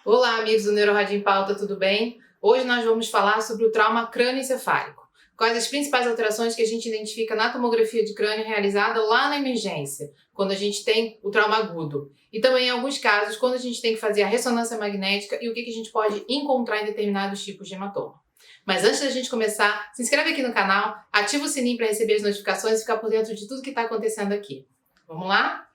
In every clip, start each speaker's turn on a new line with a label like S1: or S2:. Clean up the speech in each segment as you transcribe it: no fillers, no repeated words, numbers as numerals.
S1: Olá, amigos do NeuroRádio em Pauta, tudo bem? Hoje nós vamos falar sobre o trauma crânioencefálico. Quais as principais alterações que a gente identifica na tomografia de crânio realizada lá na emergência, quando a gente tem o trauma agudo. E também, em alguns casos, quando a gente tem que fazer a ressonância magnética e o que a gente pode encontrar em determinados tipos de hematoma. Mas antes da gente começar, se inscreve aqui no canal, ativa o sininho para receber as notificações e ficar por dentro de tudo que está acontecendo aqui. Vamos lá?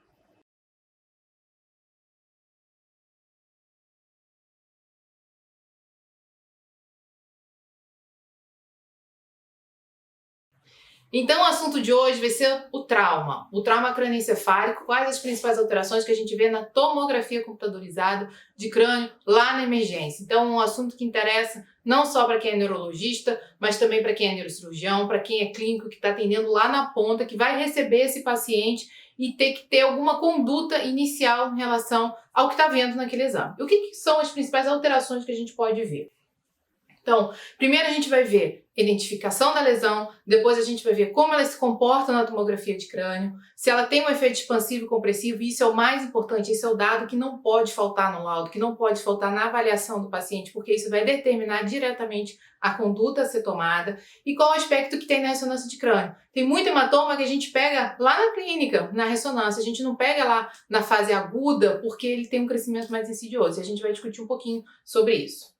S1: Então, o assunto de hoje vai ser o trauma crânioencefálico, quais as principais alterações que a gente vê na tomografia computadorizada de crânio lá na emergência. Então, é um assunto que interessa não só para quem é neurologista, mas também para quem é neurocirurgião, para quem é clínico que está atendendo lá na ponta, que vai receber esse paciente e ter que ter alguma conduta inicial em relação ao que está vendo naquele exame. E o que são as principais alterações que a gente pode ver? Então, primeiro a gente vai ver identificação da lesão, depois a gente vai ver como ela se comporta na tomografia de crânio, se ela tem um efeito expansivo e compressivo, e isso é o mais importante, esse é o dado que não pode faltar no laudo, que não pode faltar na avaliação do paciente, porque isso vai determinar diretamente a conduta a ser tomada e qual o aspecto que tem na ressonância de crânio. Tem muito hematoma que a gente pega lá na clínica, na ressonância, a gente não pega lá na fase aguda, porque ele tem um crescimento mais insidioso, e a gente vai discutir um pouquinho sobre isso.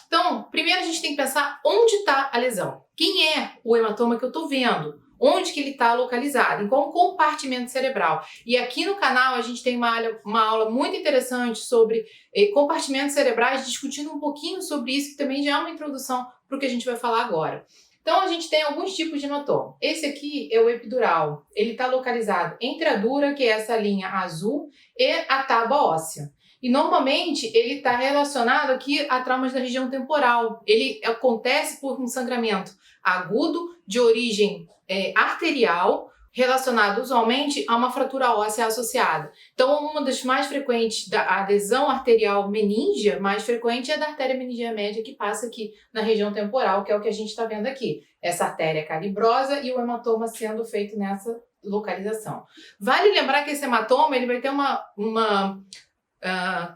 S1: Então, primeiro a gente tem que pensar onde está a lesão. Quem é o hematoma que eu estou vendo? Onde que ele está localizado? Em qual compartimento cerebral? E aqui no canal a gente tem uma aula muito interessante sobre compartimentos cerebrais, discutindo um pouquinho sobre isso, que também já é uma introdução para o que a gente vai falar agora. Então, a gente tem alguns tipos de hematoma. Esse aqui é o epidural. Ele está localizado entre a dura, que é essa linha azul, e a tábua óssea. E normalmente ele está relacionado aqui a traumas da região temporal. Ele acontece por um sangramento agudo de origem arterial, relacionado usualmente a uma fratura óssea associada. Então, uma das mais frequentes da adesão arterial meníngea, mais frequente é da artéria meningeal média, que passa aqui na região temporal, que é o que a gente está vendo aqui. Essa artéria calibrosa e o hematoma sendo feito nessa localização. Vale lembrar que esse hematoma ele vai ter uma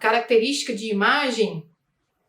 S1: característica de imagem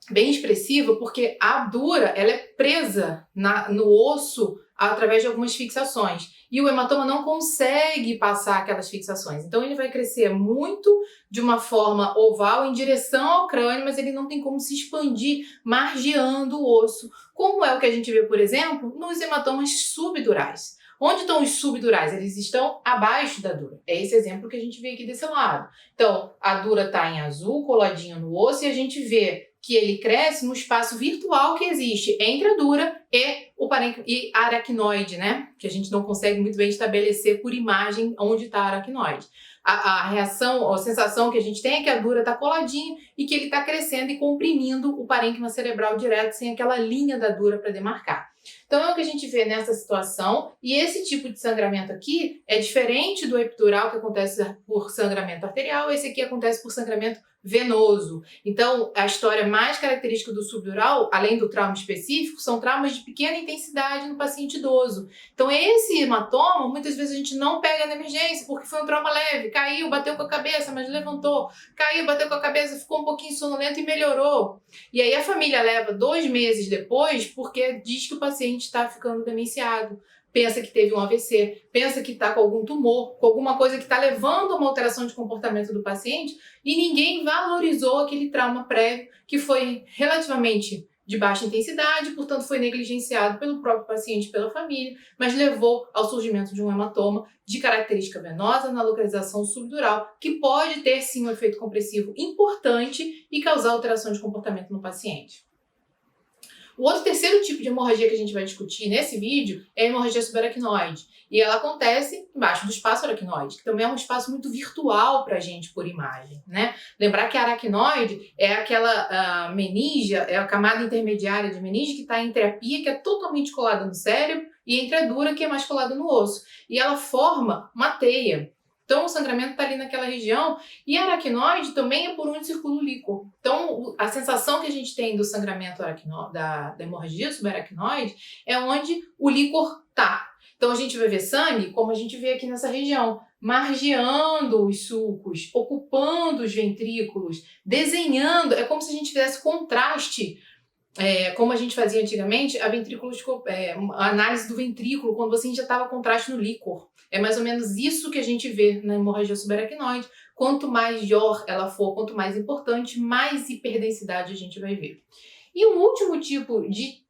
S1: bem expressiva, porque a dura ela é presa no osso através de algumas fixações e o hematoma não consegue passar aquelas fixações. Então ele vai crescer muito de uma forma oval em direção ao crânio, mas ele não tem como se expandir margeando o osso, como é o que a gente vê, por exemplo, nos hematomas subdurais. Onde estão os subdurais? Eles estão abaixo da dura. É esse exemplo que a gente vê aqui desse lado. Então, a dura está em azul, coladinho no osso, e a gente vê que ele cresce no espaço virtual que existe entre a dura e o parênquima e a aracnoide, né? Que a gente não consegue muito bem estabelecer por imagem onde está a aracnoide. A reação, a sensação que a gente tem é que a dura está coladinha e que ele está crescendo e comprimindo o parênquima cerebral direto, sem aquela linha da dura para demarcar. Então é o que a gente vê nessa situação, e esse tipo de sangramento aqui é diferente do epidural, que acontece por sangramento arterial, esse aqui acontece por sangramento venoso. Então, a história mais característica do subdural, além do trauma específico, são traumas de pequena intensidade no paciente idoso. Então, esse hematoma, muitas vezes a gente não pega na emergência, porque foi um trauma leve, caiu, bateu com a cabeça, mas levantou, caiu, bateu com a cabeça, ficou um pouquinho sonolento e melhorou. E aí a família leva 2 meses depois, porque diz que o paciente está ficando demenciado, pensa que teve um AVC, pensa que está com algum tumor, com alguma coisa que está levando a uma alteração de comportamento do paciente, e ninguém valorizou aquele trauma prévio que foi relativamente de baixa intensidade, portanto foi negligenciado pelo próprio paciente, pela família, mas levou ao surgimento de um hematoma de característica venosa na localização subdural, que pode ter sim um efeito compressivo importante e causar alteração de comportamento no paciente. O outro terceiro tipo de hemorragia que a gente vai discutir nesse vídeo é a hemorragia subaracnoide. E ela acontece embaixo do espaço aracnoide, que também é um espaço muito virtual para a gente por imagem, né? Lembrar que a aracnoide é aquela meninge, é a camada intermediária de meninge que está entre a pia, que é totalmente colada no cérebro, e entre a dura, que é mais colada no osso. E ela forma uma teia. Então, o sangramento está ali naquela região, e a aracnoide também é por onde circula o líquor. Então, a sensação que a gente tem do sangramento da hemorragia subaracnoide é onde o líquor está. Então, a gente vai ver sangue como a gente vê aqui nessa região. margeando os sulcos, ocupando os ventrículos, desenhando. É como se a gente fizesse contraste, como a gente fazia antigamente, a análise do ventrículo, quando você injetava contraste no líquor. É mais ou menos isso que a gente vê na hemorragia subaracnoide. Quanto maior ela for, quanto mais importante, mais hiperdensidade a gente vai ver. E um último tipo de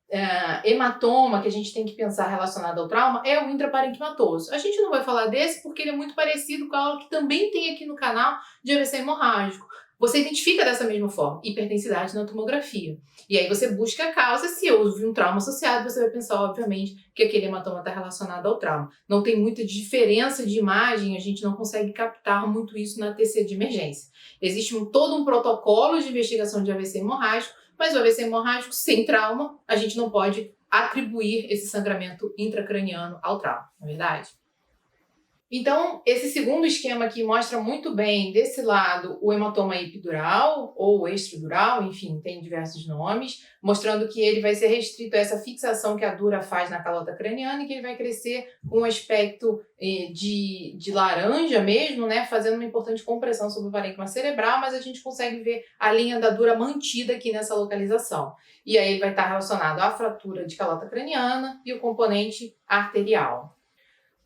S1: hematoma que a gente tem que pensar relacionado ao trauma é o intraparenquimatoso. A gente não vai falar desse porque ele é muito parecido com algo que também tem aqui no canal de AVC hemorrágico. Você identifica dessa mesma forma, hiperdensidade na tomografia. E aí você busca a causa. Se houve um trauma associado, você vai pensar, obviamente, que aquele hematoma está relacionado ao trauma. Não tem muita diferença de imagem, a gente não consegue captar muito isso na TC de emergência. Existe todo um protocolo de investigação de AVC hemorrágico, mas o AVC hemorrágico sem trauma, a gente não pode atribuir esse sangramento intracraniano ao trauma, não é verdade? Então, esse segundo esquema aqui mostra muito bem, desse lado, o hematoma epidural ou extradural, enfim, tem diversos nomes, mostrando que ele vai ser restrito a essa fixação que a dura faz na calota craniana e que ele vai crescer com um aspecto de laranja mesmo, né, fazendo uma importante compressão sobre o parênquima cerebral, mas a gente consegue ver a linha da dura mantida aqui nessa localização. E aí ele vai estar relacionado à fratura de calota craniana e o componente arterial.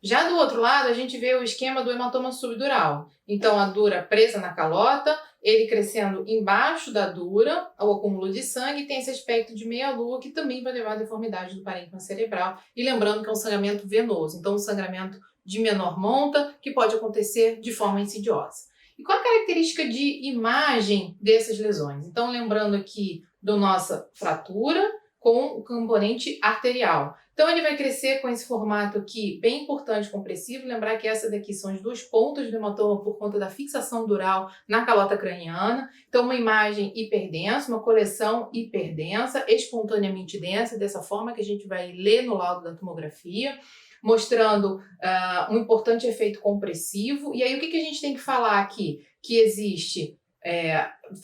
S1: Já do outro lado, a gente vê o esquema do hematoma subdural. Então, a dura presa na calota, ele crescendo embaixo da dura, o acúmulo de sangue, tem esse aspecto de meia-lua, que também vai levar à deformidade do parênquima cerebral. E lembrando que é um sangramento venoso, então um sangramento de menor monta, que pode acontecer de forma insidiosa. E qual a característica de imagem dessas lesões? Então, lembrando aqui da nossa fratura com o componente arterial. Então ele vai crescer com esse formato aqui, bem importante, compressivo. Lembrar que essa daqui são as duas pontas do hematoma por conta da fixação dural na calota craniana. Então uma imagem hiperdensa, uma coleção hiperdensa, espontaneamente densa, dessa forma que a gente vai ler no laudo da tomografia, mostrando um importante efeito compressivo. E aí o que a gente tem que falar aqui? Que existe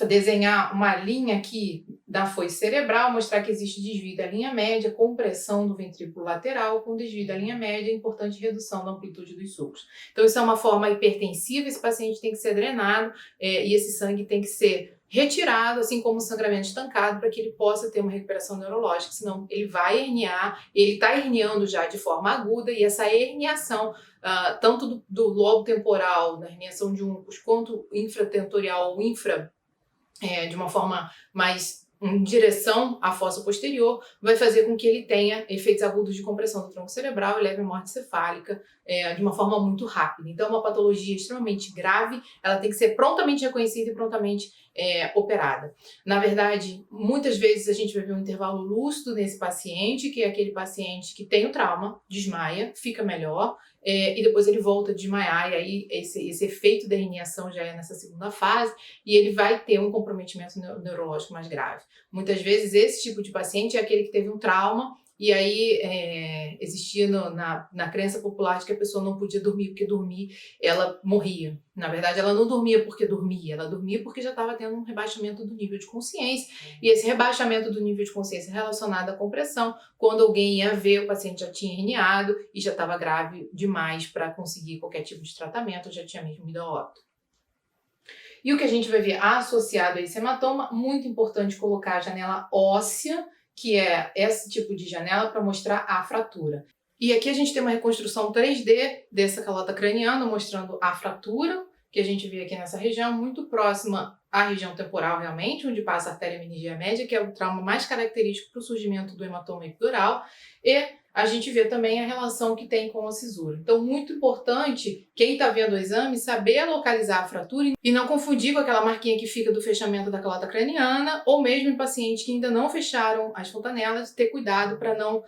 S1: desenhar uma linha aqui da foice cerebral, mostrar que existe desvio da linha média, compressão do ventrículo lateral, com desvio da linha média, importante redução da amplitude dos sulcos. Então isso é uma forma hipertensiva, esse paciente tem que ser drenado e esse sangue tem que ser retirado, assim como o sangramento estancado, para que ele possa ter uma recuperação neurológica, senão ele vai herniar, ele está herniando já de forma aguda e essa herniação tanto do lobo temporal, da herniação de uncus, quanto infratentorial ou de uma forma mais em direção à fossa posterior, vai fazer com que ele tenha efeitos agudos de compressão do tronco cerebral e leve à morte cefálica de uma forma muito rápida. Então, é uma patologia extremamente grave, ela tem que ser prontamente reconhecida e prontamente operada. Na verdade, muitas vezes a gente vai ver um intervalo lúcido nesse paciente, que é aquele paciente que tem o trauma, desmaia, fica melhor, e depois ele volta a desmaiar, e aí esse efeito da herniação já é nessa segunda fase, e ele vai ter um comprometimento neurológico mais grave. Muitas vezes esse tipo de paciente é aquele que teve um trauma, e aí existia na crença popular de que a pessoa não podia dormir, porque dormir ela morria. Na verdade, ela não dormia porque dormia, ela dormia porque já estava tendo um rebaixamento do nível de consciência, e esse rebaixamento do nível de consciência relacionado à compressão, quando alguém ia ver, o paciente já tinha herniado e já estava grave demais para conseguir qualquer tipo de tratamento, já tinha mesmo ido a óbito. E o que a gente vai ver associado a esse hematoma, muito importante colocar a janela óssea, que é esse tipo de janela para mostrar a fratura. E aqui a gente tem uma reconstrução 3D dessa calota craniana, mostrando a fratura, que a gente vê aqui nessa região, muito próxima à região temporal realmente, onde passa a artéria meningea média, que é o trauma mais característico para o surgimento do hematoma epidural, e a gente vê também a relação que tem com a cisura. Então, muito importante, quem está vendo o exame, saber localizar a fratura e não confundir com aquela marquinha que fica do fechamento da calota craniana, ou mesmo em pacientes que ainda não fecharam as fontanelas, ter cuidado para não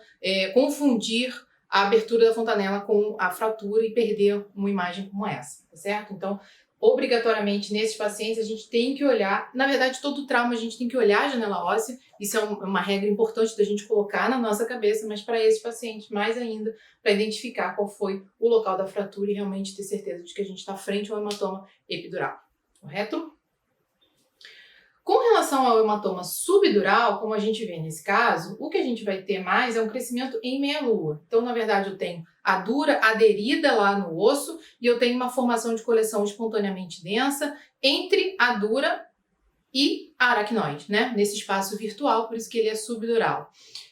S1: confundir a abertura da fontanela com a fratura e perder uma imagem como essa, tá certo? Então, obrigatoriamente, nesses pacientes, a gente tem que olhar, na verdade, todo trauma a gente tem que olhar a janela óssea, isso é uma regra importante da gente colocar na nossa cabeça, mas para esses pacientes, mais ainda, para identificar qual foi o local da fratura e realmente ter certeza de que a gente está frente ao hematoma epidural, correto? Com relação relação ao hematoma subdural, como a gente vê nesse caso, o que a gente vai ter mais é um crescimento em meia-lua. Então, na verdade, eu tenho a dura aderida lá no osso e eu tenho uma formação de coleção espontaneamente densa entre a dura e a aracnoide, né? Nesse espaço virtual, por isso que ele é subdural.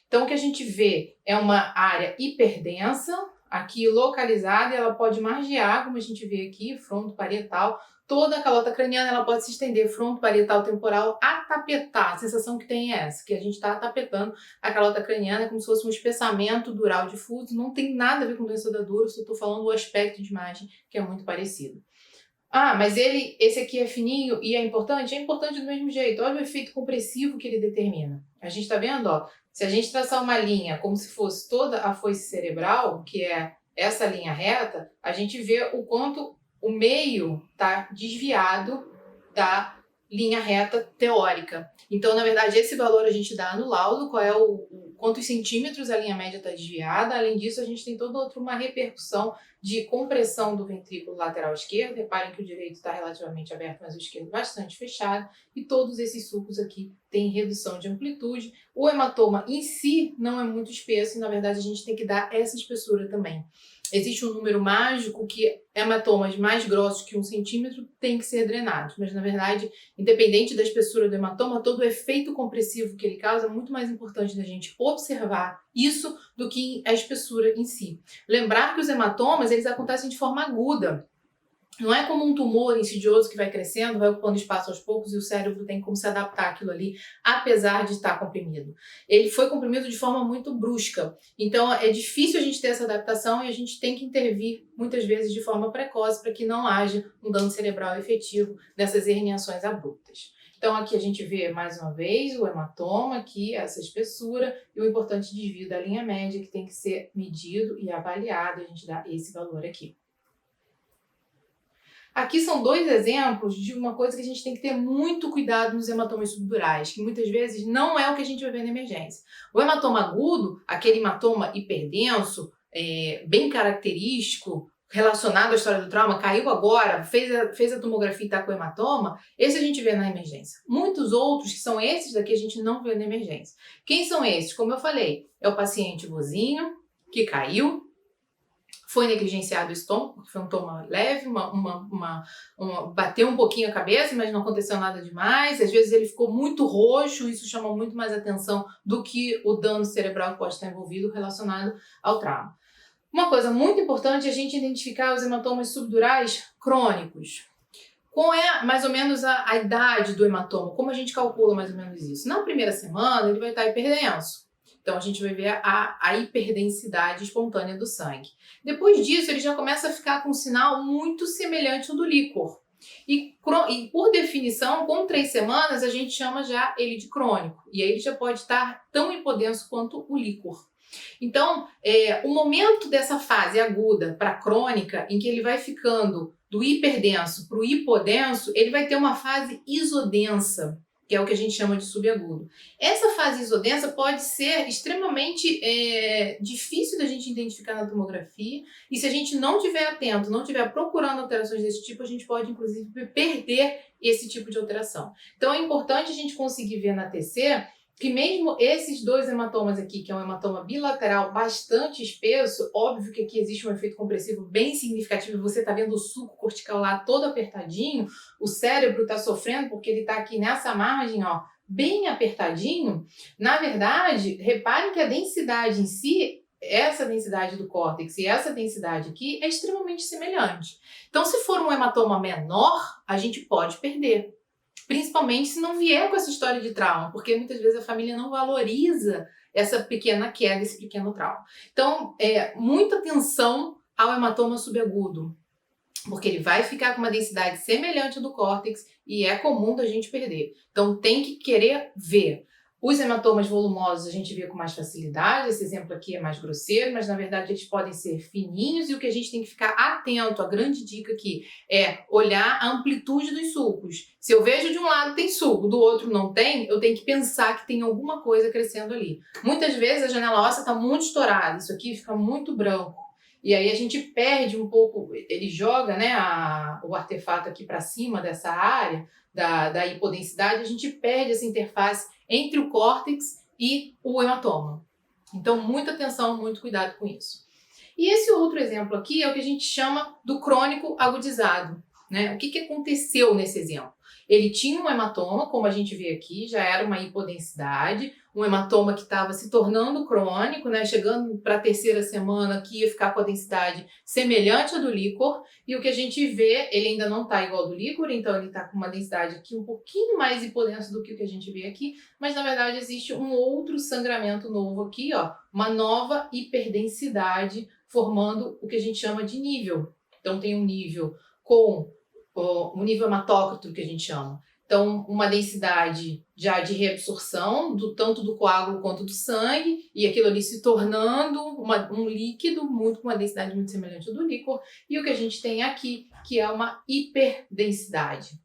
S1: Então, o que a gente vê é uma área hiperdensa, aqui localizada, e ela pode margear, como a gente vê aqui, frontoparietal. Toda a calota craniana ela pode se estender frontoparietal temporal a tapetar. A sensação que tem é essa, que a gente está tapetando a calota craniana como se fosse um espessamento dural difuso. Não tem nada a ver com doença da dura, só estou falando do aspecto de imagem, que é muito parecido. Ah, mas esse aqui é fininho e é importante? É importante do mesmo jeito. Olha o efeito compressivo que ele determina. A gente está vendo, ó, se a gente traçar uma linha como se fosse toda a foice cerebral, que é essa linha reta, a gente vê o quanto o meio está desviado da linha reta teórica. Então, na verdade, esse valor a gente dá no laudo, qual é quantos centímetros a linha média está desviada. Além disso, a gente tem toda uma repercussão de compressão do ventrículo lateral esquerdo. Reparem que o direito está relativamente aberto, mas o esquerdo bastante fechado. E todos esses sulcos aqui têm redução de amplitude. O hematoma em si não é muito espesso e, na verdade, a gente tem que dar essa espessura também. Existe um número mágico que hematomas mais grossos que 1 centímetro têm que ser drenados, mas na verdade, independente da espessura do hematoma, todo o efeito compressivo que ele causa é muito mais importante da gente observar isso do que a espessura em si. Lembrar que os hematomas, eles acontecem de forma aguda. Não é como um tumor insidioso que vai crescendo, vai ocupando espaço aos poucos e o cérebro tem como se adaptar àquilo ali, apesar de estar comprimido. Ele foi comprimido de forma muito brusca, então é difícil a gente ter essa adaptação e a gente tem que intervir muitas vezes de forma precoce para que não haja um dano cerebral efetivo nessas herniações abruptas. Então aqui a gente vê mais uma vez o hematoma, aqui essa espessura e o importante desvio da linha média que tem que ser medido e avaliado, a gente dá esse valor aqui. Aqui são 2 exemplos de uma coisa que a gente tem que ter muito cuidado nos hematomas subdurais, que muitas vezes não é o que a gente vai ver na emergência. O hematoma agudo, aquele hematoma hiperdenso, bem característico, relacionado à história do trauma, caiu agora, fez a tomografia e está com hematoma, esse a gente vê na emergência. Muitos outros, que são esses daqui, a gente não vê na emergência. Quem são esses? Como eu falei, é o paciente vozinho, que caiu, foi negligenciado o estômago, porque foi um toma leve, bateu um pouquinho a cabeça, mas não aconteceu nada demais. Às vezes ele ficou muito roxo, isso chama muito mais atenção do que o dano cerebral que pode estar envolvido relacionado ao trauma. Uma coisa muito importante é a gente identificar os hematomas subdurais crônicos. Qual é mais ou menos a idade do hematoma? Como a gente calcula mais ou menos isso? Na primeira semana ele vai estar hiperdenso. Então, a gente vai ver a hiperdensidade espontânea do sangue. Depois disso, ele já começa a ficar com um sinal muito semelhante ao do líquor. E por definição, com 3 semanas, a gente chama já ele de crônico. E aí ele já pode estar tão hipodenso quanto o líquor. Então, o momento dessa fase aguda para crônica, em que ele vai ficando do hiperdenso para o hipodenso, ele vai ter uma fase isodensa, que é o que a gente chama de subagudo. Essa fase isodensa pode ser extremamente difícil da gente identificar na tomografia, e se a gente não estiver atento, não estiver procurando alterações desse tipo, a gente pode, inclusive, perder esse tipo de alteração. Então, é importante a gente conseguir ver na TC que mesmo esses 2 hematomas aqui, que é um hematoma bilateral bastante espesso, óbvio que aqui existe um efeito compressivo bem significativo, você está vendo o sulco cortical lá todo apertadinho, o cérebro está sofrendo porque ele está aqui nessa margem, ó, bem apertadinho. Na verdade, reparem que a densidade em si, essa densidade do córtex e essa densidade aqui é extremamente semelhante. Então, se for um hematoma menor, a gente pode perder. Principalmente se não vier com essa história de trauma, porque muitas vezes a família não valoriza essa pequena queda, esse pequeno trauma. Então, muita atenção ao hematoma subagudo, porque ele vai ficar com uma densidade semelhante ao do córtex e é comum da gente perder. Então, tem que querer ver. Os hematomas volumosos a gente vê com mais facilidade, esse exemplo aqui é mais grosseiro, mas na verdade eles podem ser fininhos e o que a gente tem que ficar atento, a grande dica aqui, é olhar a amplitude dos sulcos. Se eu vejo de um lado tem sulco, do outro não tem, eu tenho que pensar que tem alguma coisa crescendo ali. Muitas vezes a janela óssea está muito estourada, isso aqui fica muito branco. E aí a gente perde um pouco, ele joga, né, o artefato aqui para cima dessa área, da hipodensidade, a gente perde essa interface entre o córtex e o hematoma. Então, muita atenção, muito cuidado com isso. E esse outro exemplo aqui é o que a gente chama do crônico agudizado, né? O que aconteceu nesse exemplo? Ele tinha um hematoma, como a gente vê aqui, já era uma hipodensidade, um hematoma que estava se tornando crônico, né? Chegando para a terceira semana, que ia ficar com a densidade semelhante à do líquor, e o que a gente vê, ele ainda não está igual ao do líquor, então ele está com uma densidade aqui um pouquinho mais hipodensa do que o que a gente vê aqui, mas na verdade existe um outro sangramento novo aqui, ó, uma nova hiperdensidade, formando o que a gente chama de nível. Então tem um nível com o nível hematócrito, que a gente chama. Então, uma densidade já de reabsorção, tanto do coágulo quanto do sangue, e aquilo ali se tornando um líquido com uma densidade muito semelhante ao do líquor. E o que a gente tem aqui, que é uma hiperdensidade.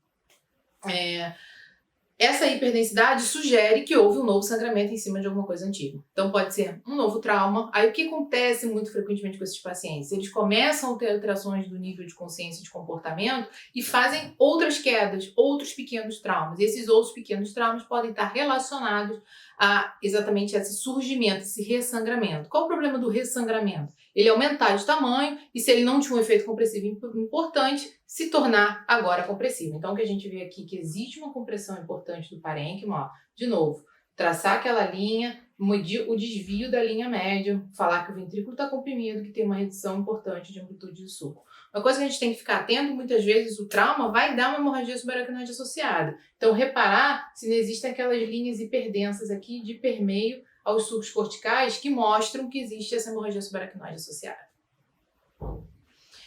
S1: Essa hiperdensidade sugere que houve um novo sangramento em cima de alguma coisa antiga. Então pode ser um novo trauma. Aí o que acontece muito frequentemente com esses pacientes? Eles começam a ter alterações do nível de consciência e de comportamento e fazem outras quedas, outros pequenos traumas. E esses outros pequenos traumas podem estar relacionados a exatamente esse surgimento, esse ressangramento. Qual o problema do ressangramento? Ele aumentar de tamanho e, se ele não tinha um efeito compressivo importante, se tornar agora compressivo. Então, o que a gente vê aqui é que existe uma compressão importante do parênquima, ó, de novo, traçar aquela linha, medir o desvio da linha média, falar que o ventrículo está comprimido, que tem uma redução importante de amplitude de suco. Uma coisa que a gente tem que ficar atento, muitas vezes o trauma vai dar uma hemorragia subaracnoide associada. Então, reparar se não existem aquelas linhas hiperdensas aqui de permeio aos sulcos corticais que mostram que existe essa hemorragia subaracnoide associada.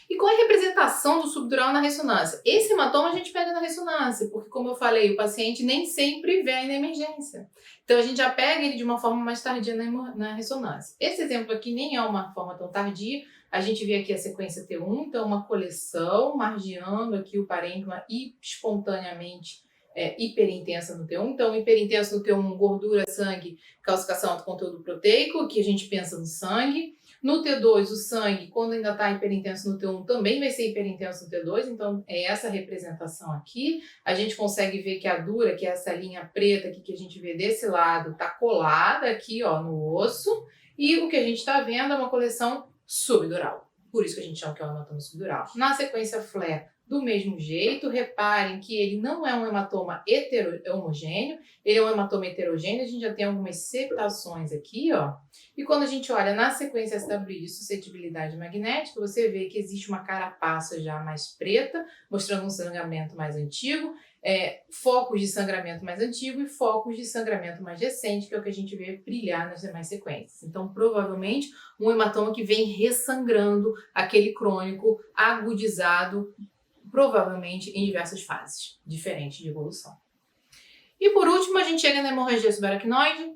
S1: E qual é a representação do subdural na ressonância? Esse hematoma a gente pega na ressonância, porque, como eu falei, o paciente nem sempre vem na emergência. Então, a gente já pega ele de uma forma mais tardia na ressonância. Esse exemplo aqui nem é uma forma tão tardia. A gente vê aqui a sequência T1, então uma coleção margeando aqui o parênquima espontaneamente hiperintensa no T1. Então, hiperintensa no T1, gordura, sangue, calcificação do conteúdo proteico, que a gente pensa no sangue. No T2, o sangue, quando ainda está hiperintenso no T1, também vai ser hiperintenso no T2, então é essa representação aqui. A gente consegue ver que a dura, que é essa linha preta aqui que a gente vê desse lado, está colada aqui, ó, no osso, e o que a gente está vendo é uma coleção subdural. Por isso que a gente chama que é um hematoma subdural. Na sequência FLE, do mesmo jeito, reparem que ele não é um hematoma homogêneo, ele é um hematoma heterogêneo, a gente já tem algumas septações aqui, ó. E quando a gente olha na sequência SW de suscetibilidade magnética, você vê que existe uma carapaça já mais preta, mostrando um sangramento mais antigo, focos de sangramento mais antigo e focos de sangramento mais recente, que é o que a gente vê brilhar nas demais sequências. Então, provavelmente, um hematoma que vem ressangrando aquele crônico agudizado, provavelmente em diversas fases diferentes de evolução. E por último, a gente chega na hemorragia subaracnoide.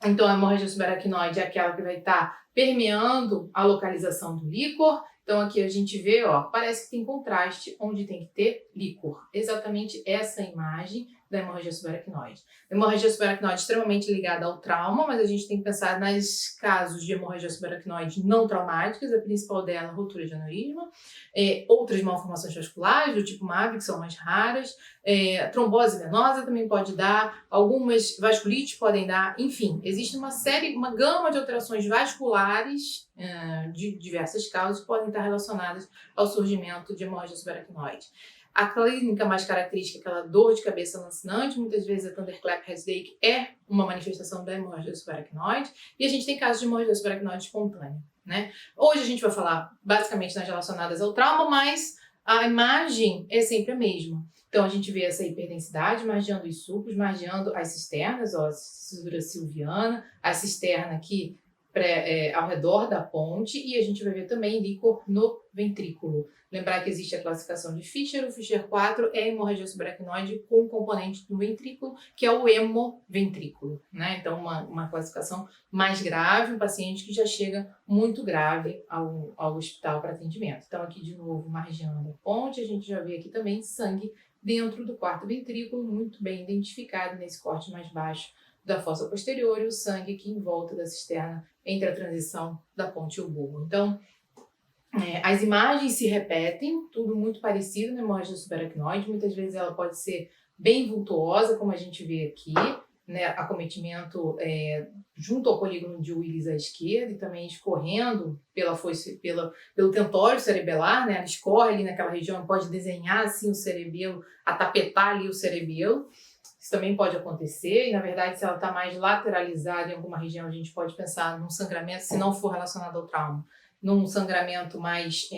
S1: Então, a hemorragia subaracnoide é aquela que vai estar permeando a localização do líquor. Então, aqui a gente vê, ó, parece que tem contraste onde tem que ter líquor. Exatamente essa imagem da hemorragia subaracnoide. A hemorragia subaracnoide é extremamente ligada ao trauma, mas a gente tem que pensar nos casos de hemorragia subaracnoide não traumáticas, a principal dela, rotura de aneurisma, outras malformações vasculares, do tipo MAVE, que são mais raras, trombose venosa também pode dar, algumas vasculites podem dar, enfim, existe uma gama de alterações vasculares de diversas causas que podem estar relacionadas ao surgimento de hemorragia subaracnoide. A clínica mais característica é aquela dor de cabeça lancinante, muitas vezes a thunderclap headache é uma manifestação da hemorragia subaracnoide, e a gente tem casos de hemorragia subaracnoide espontânea, né? Hoje a gente vai falar basicamente nas relacionadas ao trauma, mas a imagem é sempre a mesma. Então a gente vê essa hiperdensidade margeando os sulcos, margeando as cisternas, ó, a cisura silviana, a cisterna aqui ao redor da ponte, e a gente vai ver também líquor no ventrículo. Lembrar que existe a classificação de Fischer, o Fischer 4 é a hemorragia subaracnoide com componente do ventrículo, que é o hemoventrículo, né? Então, uma classificação mais grave, um paciente que já chega muito grave ao hospital para atendimento. Então, aqui de novo, margeando a ponte, a gente já vê aqui também sangue dentro do quarto ventrículo, muito bem identificado nesse corte mais baixo da fossa posterior, e o sangue aqui em volta da cisterna entre a transição da ponte e o bulbo. Então, As imagens se repetem, tudo muito parecido na hemorragia subaracnoide. Muitas vezes ela pode ser bem vultuosa, como a gente vê aqui, né? Acometimento junto ao polígono de Willis à esquerda e também escorrendo pelo tentório cerebelar, né? Ela escorre ali naquela região, pode desenhar assim o cerebelo, atapetar ali o cerebelo. Isso também pode acontecer, e na verdade, se ela está mais lateralizada em alguma região, a gente pode pensar num sangramento, se não for relacionado ao trauma, num sangramento mais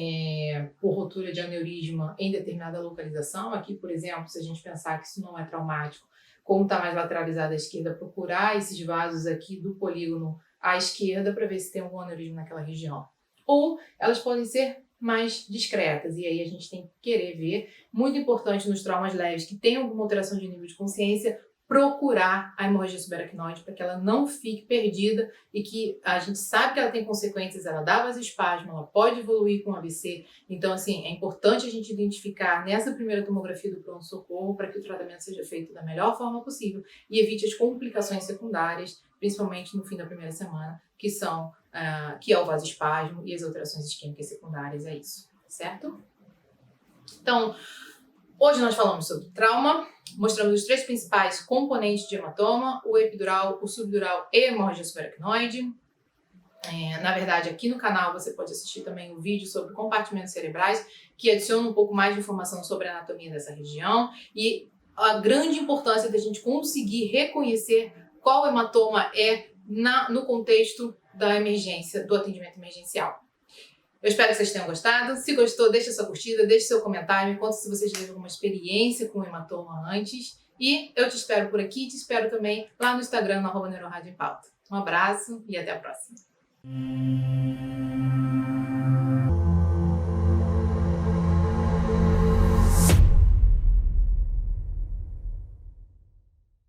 S1: por rotura de aneurisma em determinada localização. Aqui, por exemplo, se a gente pensar que isso não é traumático, como está mais lateralizada à esquerda, procurar esses vasos aqui do polígono à esquerda para ver se tem algum aneurisma naquela região. Ou elas podem ser mais discretas, e aí a gente tem que querer ver, muito importante nos traumas leves que tem alguma alteração de nível de consciência, procurar a hemorragia subaracnoide para que ela não fique perdida e que a gente sabe que ela tem consequências, ela dá vasoespasmo, ela pode evoluir com AVC. Então, assim, é importante a gente identificar nessa primeira tomografia do pronto-socorro para que o tratamento seja feito da melhor forma possível e evite as complicações secundárias, principalmente no fim da primeira semana, que é o vasoespasmo e as alterações isquêmicas secundárias a isso, certo? Então, hoje nós falamos sobre trauma, mostramos os 3 principais componentes de hematoma, o epidural, o subdural e a hemorragia subaracnoide. Na verdade, aqui no canal você pode assistir também um vídeo sobre compartimentos cerebrais, que adiciona um pouco mais de informação sobre a anatomia dessa região e a grande importância da gente conseguir reconhecer qual hematoma é no contexto da emergência, do atendimento emergencial. Eu espero que vocês tenham gostado. Se gostou, deixa sua curtida, deixa seu comentário, me conta se vocês tiveram alguma experiência com hematoma antes. E eu te espero por aqui, te espero também lá no Instagram, no @NeuroRádio em Pauta. Um abraço e até a próxima.